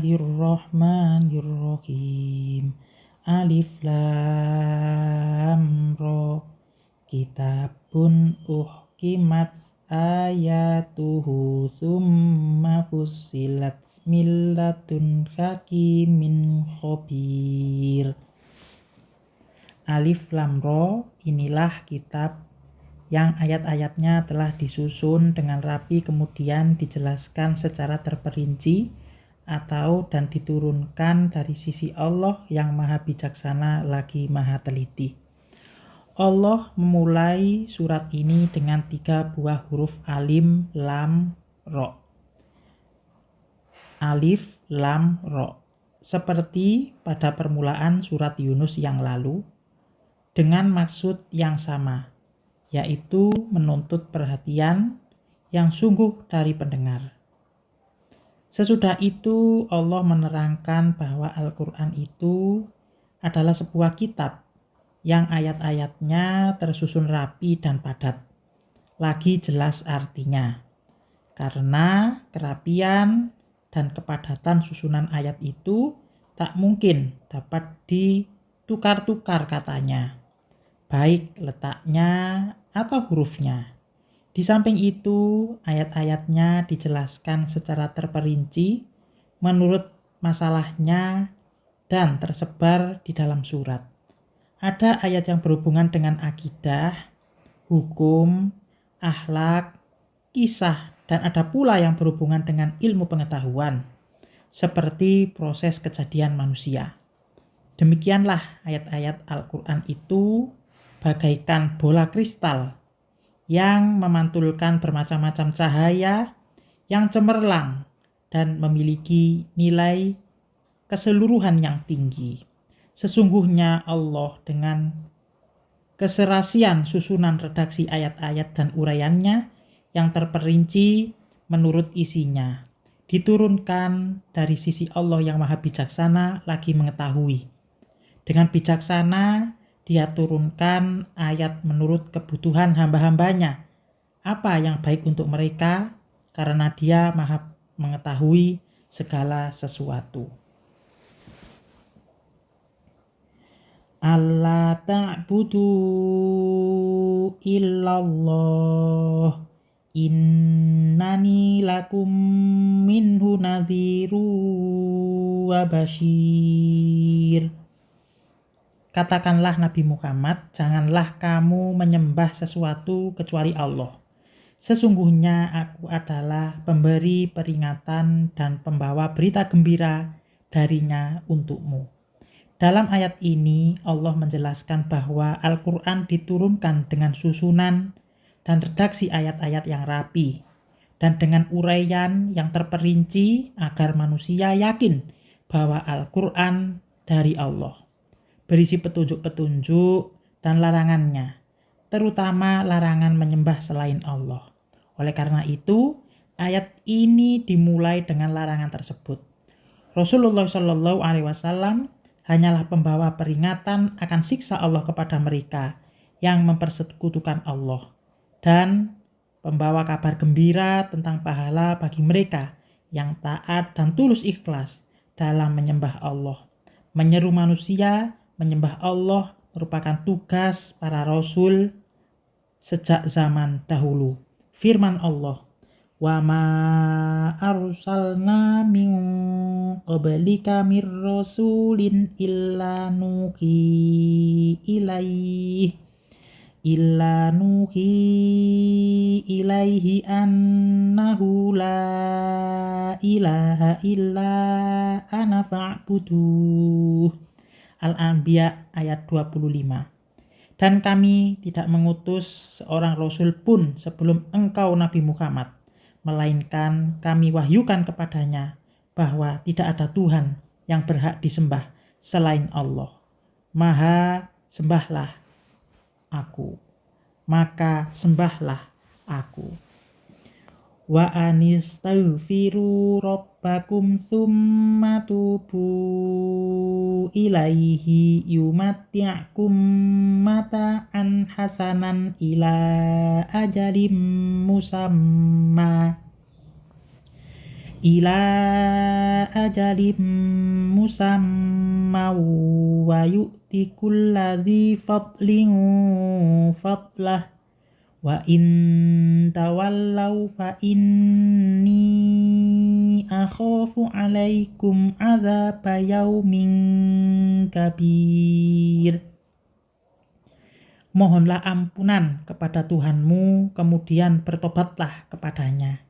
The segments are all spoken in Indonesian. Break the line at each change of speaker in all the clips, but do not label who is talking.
Bismillahirrahmanirrahim. Alif lam ra. Kitabun uhkimat ayatuhu summa fussilat min ladun hakimin khabir. Alif lam ra, inilah kitab yang ayat-ayatnya telah disusun dengan rapi kemudian dijelaskan secara terperinci dan diturunkan dari sisi Allah yang maha bijaksana lagi maha teliti. Allah memulai surat ini dengan 3 buah huruf alim, lam, ro. Alif, lam, ro. Seperti pada permulaan surat Yunus yang lalu, dengan maksud yang sama, yaitu menuntut perhatian yang sungguh dari pendengar. Sesudah itu Allah menerangkan bahwa Al-Quran itu adalah sebuah kitab yang ayat-ayatnya tersusun rapi dan padat. Lagi jelas artinya. Karena kerapian dan kepadatan susunan ayat itu tak mungkin dapat ditukar-tukar katanya, baik letaknya atau hurufnya. Di samping itu, ayat-ayatnya dijelaskan secara terperinci menurut masalahnya dan tersebar di dalam surat. Ada ayat yang berhubungan dengan akidah, hukum, akhlak, kisah, dan ada pula yang berhubungan dengan ilmu pengetahuan, seperti proses kejadian manusia. Demikianlah ayat-ayat Al-Quran itu bagaikan bola kristal yang memantulkan bermacam-macam cahaya yang cemerlang dan memiliki nilai keseluruhan yang tinggi. Sesungguhnya Allah dengan keserasian susunan redaksi ayat-ayat dan uraiannya yang terperinci menurut isinya, diturunkan dari sisi Allah yang maha bijaksana lagi mengetahui. Dengan bijaksana Dia turunkan ayat menurut kebutuhan hamba-hambanya, apa yang baik untuk mereka, karena Dia maha mengetahui segala sesuatu. Alla ta'budu illallah innani lakum minhu nadhiru wa basyir. Katakanlah Nabi Muhammad, janganlah kamu menyembah sesuatu kecuali Allah. Sesungguhnya aku adalah pemberi peringatan dan pembawa berita gembira darinya untukmu. Dalam ayat ini Allah menjelaskan bahwa Al-Quran diturunkan dengan susunan dan redaksi ayat-ayat yang rapi dan dengan uraian yang terperinci agar manusia yakin bahwa Al-Quran dari Allah. Berisi petunjuk-petunjuk dan larangannya, terutama larangan menyembah selain Allah. Oleh karena itu, ayat ini dimulai dengan larangan tersebut. Rasulullah SAW hanyalah pembawa peringatan akan siksa Allah kepada mereka yang mempersekutukan Allah dan pembawa kabar gembira tentang pahala bagi mereka yang taat dan tulus ikhlas dalam menyembah Allah. Menyeru manusia menyembah Allah merupakan tugas para rasul sejak zaman dahulu. Firman Allah, wa ma arsalna min qablika mir rasulin illa nuhi ilaihi annahu la ilaha illa ana fa'buduh. Al-Anbiya ayat 25. Dan kami tidak mengutus seorang rasul pun sebelum engkau Nabi Muhammad, melainkan kami wahyukan kepadanya bahwa tidak ada Tuhan yang berhak disembah selain Allah. Maha sembahlah aku, maka sembahlah aku. Wa anistaghfiru rabbakum tsumma tubu ilaihi yumatti'kum mata'an hasanan ila ajalim musamma ila ajalim musamma wa yu'ti kulladzi fadlin fadlah wa in tawallaw fa inni akhafu alaikum adzaba yaumin kabir. Mohonlah ampunan kepada Tuhanmu, kemudian bertobatlah kepadanya.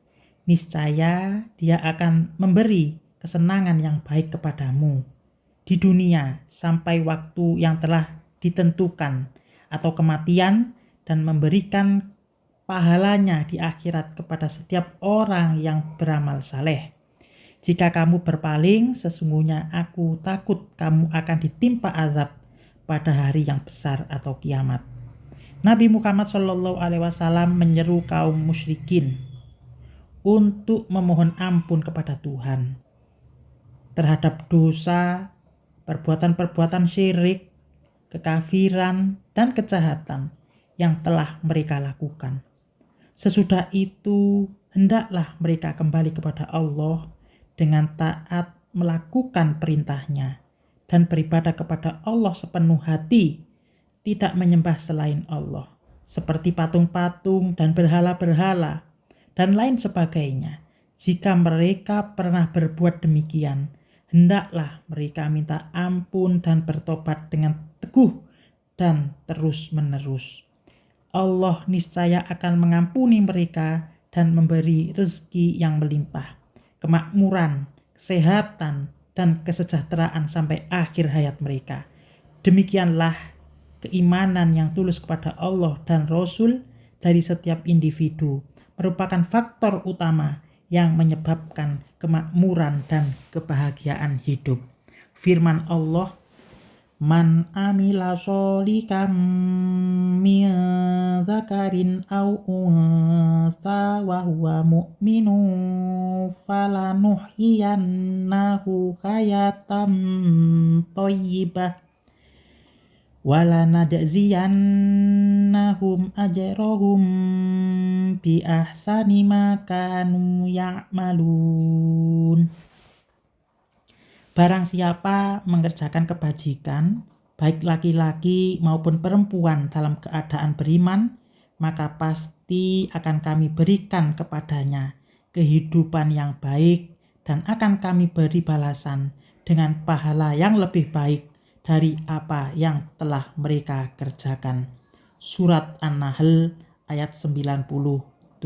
Niscaya Dia akan memberi kesenangan yang baik kepadamu di dunia sampai waktu yang telah ditentukan atau kematian, dan memberikan pahalanya di akhirat kepada setiap orang yang beramal saleh. Jika kamu berpaling, sesungguhnya aku takut kamu akan ditimpa azab pada hari yang besar atau kiamat. Nabi Muhammad SAW menyeru kaum musyrikin untuk memohon ampun kepada Tuhan terhadap dosa, perbuatan-perbuatan syirik, kekafiran, dan kejahatan yang telah mereka lakukan. Sesudah itu, hendaklah mereka kembali kepada Allah dengan taat melakukan perintahnya dan beribadah kepada Allah sepenuh hati, tidak menyembah selain Allah, seperti patung-patung dan berhala-berhala, dan lain sebagainya. Jika mereka pernah berbuat demikian, hendaklah mereka minta ampun dan bertobat dengan teguh dan terus-menerus. Allah niscaya akan mengampuni mereka dan memberi rezeki yang melimpah, kemakmuran, kesehatan, dan kesejahteraan sampai akhir hayat mereka. Demikianlah keimanan yang tulus kepada Allah dan Rasul dari setiap individu merupakan faktor utama yang menyebabkan kemakmuran dan kebahagiaan hidup. Firman Allah, "Man amila sholikan min dzakarin aw untha wa huwa mu'minun falanuhyiyannahu hayatan thayyibah wala najziyannahum ajrahum bi ahsani ma kanu ya'malun." Barang siapa mengerjakan kebajikan, baik laki-laki maupun perempuan dalam keadaan beriman, maka pasti akan kami berikan kepadanya kehidupan yang baik dan akan kami beri balasan dengan pahala yang lebih baik dari apa yang telah mereka kerjakan. Surat An-Nahl ayat 97.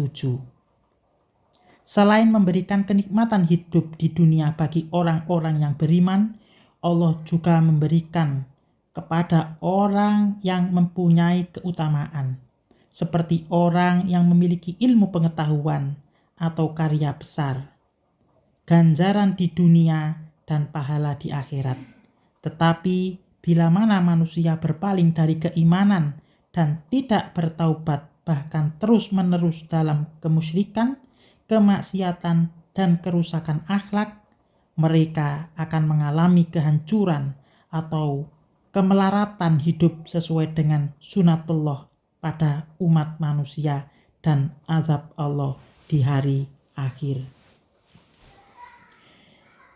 Selain memberikan kenikmatan hidup di dunia bagi orang-orang yang beriman, Allah juga memberikan kepada orang yang mempunyai keutamaan, seperti orang yang memiliki ilmu pengetahuan atau karya besar, ganjaran di dunia dan pahala di akhirat. Tetapi bila mana manusia berpaling dari keimanan dan tidak bertaubat, bahkan terus-menerus dalam kemusyrikan, kemaksiatan, dan kerusakan akhlak, mereka akan mengalami kehancuran atau kemelaratan hidup sesuai dengan sunatullah pada umat manusia dan azab Allah di hari akhir.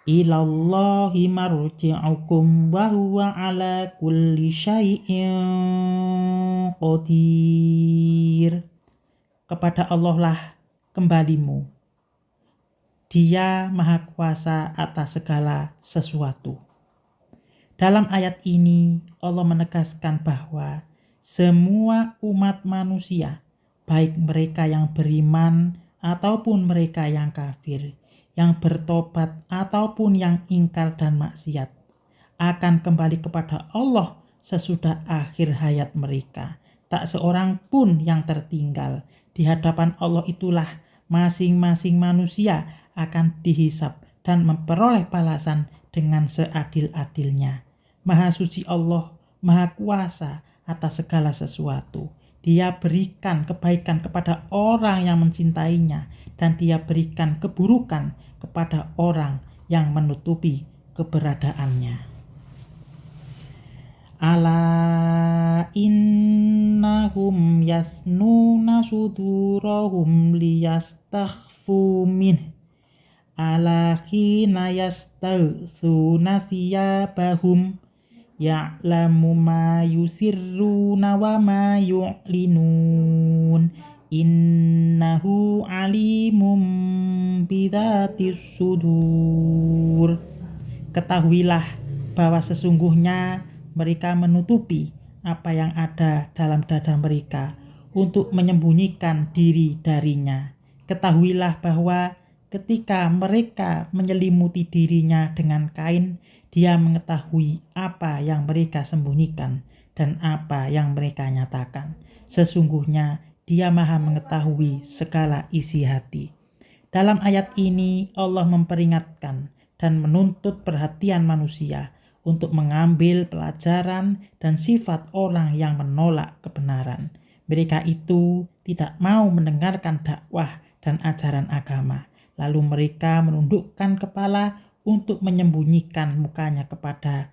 Ilallahi marji'ukum wa huwa ala kulli syai'in qadir. Kepada Allah lah kembalimu. Dia Maha Kuasa atas segala sesuatu. Dalam ayat ini Allah menegaskan bahwa semua umat manusia, baik mereka yang beriman ataupun mereka yang kafir, yang bertobat ataupun yang ingkar dan maksiat, akan kembali kepada Allah sesudah akhir hayat mereka. Tak seorang pun yang tertinggal. Di hadapan Allah itulah masing-masing manusia akan dihisab dan memperoleh balasan dengan seadil-adilnya. Maha suci Allah, Maha Kuasa atas segala sesuatu. Dia berikan kebaikan kepada orang yang mencintainya, dan Dia berikan keburukan kepada orang yang menutupi keberadaannya. Ala innahum yasnuna sudurahum liyastakhfu min ala khina yastaghsuna thiyabahum ya'lamu ma yusirruna wa ma yu'linun innahu alimum bidzatis sudur. Ketahuilah bahwa sesungguhnya mereka menutupi apa yang ada dalam dada mereka untuk menyembunyikan diri darinya. Ketahuilah bahwa ketika mereka menyelimuti dirinya dengan kain, Dia mengetahui apa yang mereka sembunyikan dan apa yang mereka nyatakan. Sesungguhnya Dia Maha mengetahui segala isi hati. Dalam ayat ini Allah memperingatkan dan menuntut perhatian manusia untuk mengambil pelajaran dan sifat orang yang menolak kebenaran. Mereka itu tidak mau mendengarkan dakwah dan ajaran agama. Lalu mereka menundukkan kepala untuk menyembunyikan mukanya kepada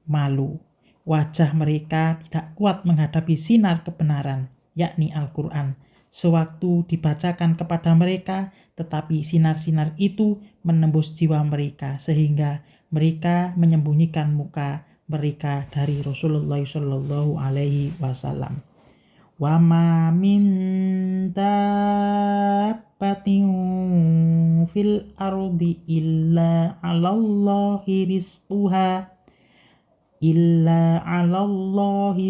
malu. Wajah mereka tidak kuat menghadapi sinar kebenaran, yakni Al-Quran. Sewaktu dibacakan kepada mereka, tetapi sinar-sinar itu menembus jiwa mereka sehingga mereka menyembunyikan muka mereka dari Rasulullah Shallallahu Alaihi Wasallam. Wa ma min dabbatin fil ardi illa 'alallahi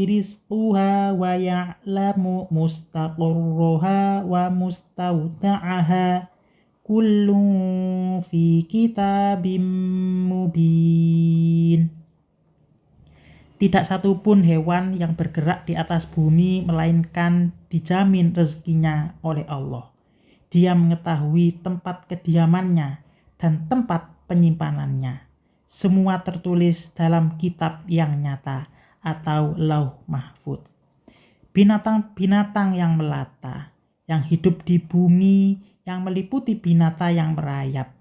rizquha wa ya'lamu mustaqarraha wa mustawda'aha kullun fi kitabim mubin. Tidak satupun hewan yang bergerak di atas bumi melainkan dijamin rezekinya oleh Allah. Dia mengetahui tempat kediamannya dan tempat penyimpanannya. Semua tertulis dalam kitab yang nyata atau Lauh Mahfudz. Binatang-binatang yang melata, yang hidup di bumi, yang meliputi binatang yang merayap,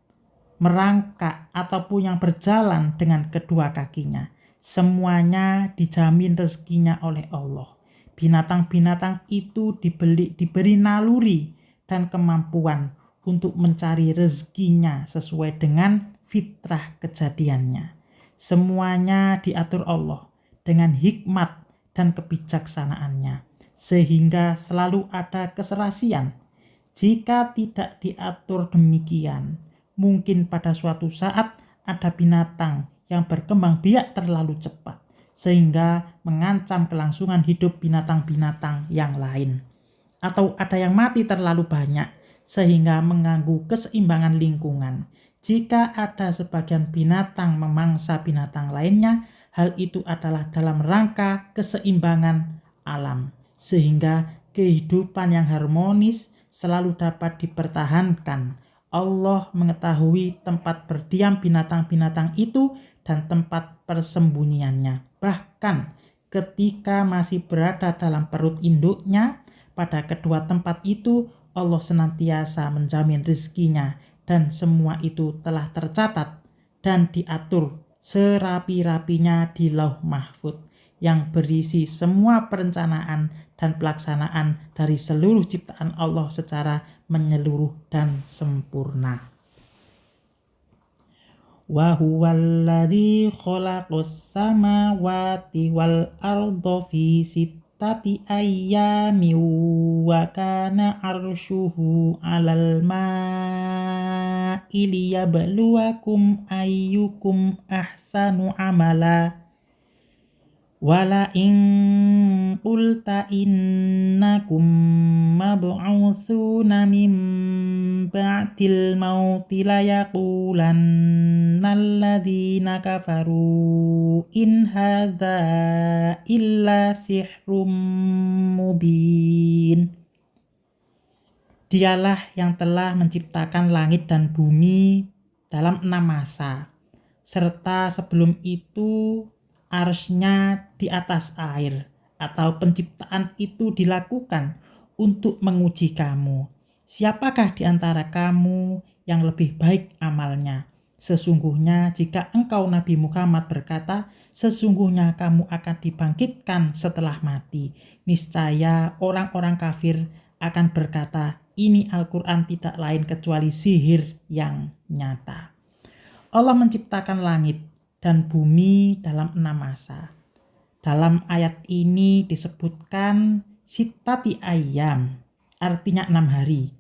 merangkak ataupun yang berjalan dengan kedua kakinya, semuanya dijamin rezekinya oleh Allah. Binatang-binatang itu diberi naluri dan kemampuan untuk mencari rezekinya sesuai dengan fitrah kejadiannya. Semuanya diatur Allah dengan hikmat dan kebijaksanaannya, sehingga selalu ada keserasian. Jika tidak diatur demikian, mungkin pada suatu saat ada binatang yang berkembang biak terlalu cepat, sehingga mengancam kelangsungan hidup binatang-binatang yang lain. Atau ada yang mati terlalu banyak, sehingga mengganggu keseimbangan lingkungan. Jika ada sebagian binatang memangsa binatang lainnya, hal itu adalah dalam rangka keseimbangan alam, sehingga kehidupan yang harmonis selalu dapat dipertahankan. Allah mengetahui tempat berdiam binatang-binatang itu dan tempat persembunyiannya. Bahkan ketika masih berada dalam perut induknya, pada kedua tempat itu Allah senantiasa menjamin rezekinya, dan semua itu telah tercatat dan diatur serapi-rapinya di Lauh Mahfudz yang berisi semua perencanaan dan pelaksanaan dari seluruh ciptaan Allah secara menyeluruh dan sempurna. Wa huwallazi khalaqas samawati wal arda fi sittati ayyamin wa kana arsyuhu 'alal ma'i liyabluwakum ayyukum ahsanu amala. Wala in qulta innakum mab'utsuna min ba'dil mauti layaqulanna alladzina kafaru in hadza illa sihrum mubin. Dialah yang telah menciptakan langit dan bumi dalam 6 masa, serta sebelum itu arsy-Nya di atas air, atau penciptaan itu dilakukan untuk menguji kamu. Siapakah di antara kamu yang lebih baik amalnya? Sesungguhnya jika engkau Nabi Muhammad berkata, sesungguhnya kamu akan dibangkitkan setelah mati, niscaya orang-orang kafir akan berkata, ini Al-Quran tidak lain kecuali sihir yang nyata. Allah menciptakan langit dan bumi dalam 6 masa. Dalam ayat ini disebutkan sittati ayyam, artinya 6 hari.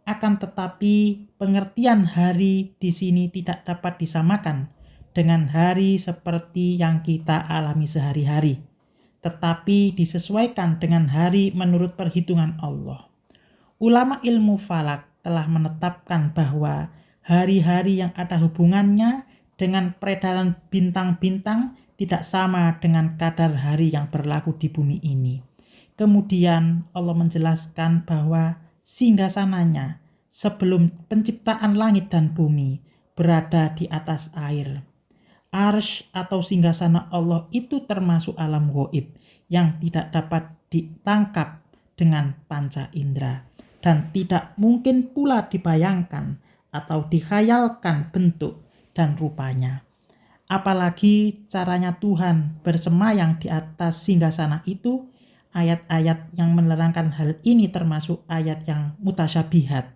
Akan tetapi pengertian hari di sini tidak dapat disamakan dengan hari seperti yang kita alami sehari-hari, tetapi disesuaikan dengan hari menurut perhitungan Allah. Ulama ilmu falak telah menetapkan bahwa hari-hari yang ada hubungannya dengan peredaran bintang-bintang tidak sama dengan kadar hari yang berlaku di bumi ini. Kemudian Allah menjelaskan bahwa singgasananya sebelum penciptaan langit dan bumi berada di atas air. Arsy atau singgasana Allah itu termasuk alam gaib yang tidak dapat ditangkap dengan panca indera dan tidak mungkin pula dibayangkan atau dikhayalkan bentuk dan rupanya. Apalagi caranya Tuhan bersemayam di atas singgasana itu, ayat-ayat yang menerangkan hal ini termasuk ayat yang mutasyabihat,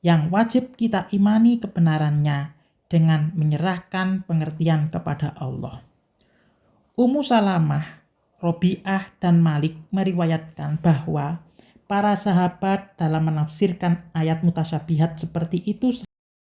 yang wajib kita imani kebenarannya dengan menyerahkan pengertian kepada Allah. Ummu Salamah, Robi'ah, dan Malik meriwayatkan bahwa para sahabat dalam menafsirkan ayat mutasyabihat seperti itu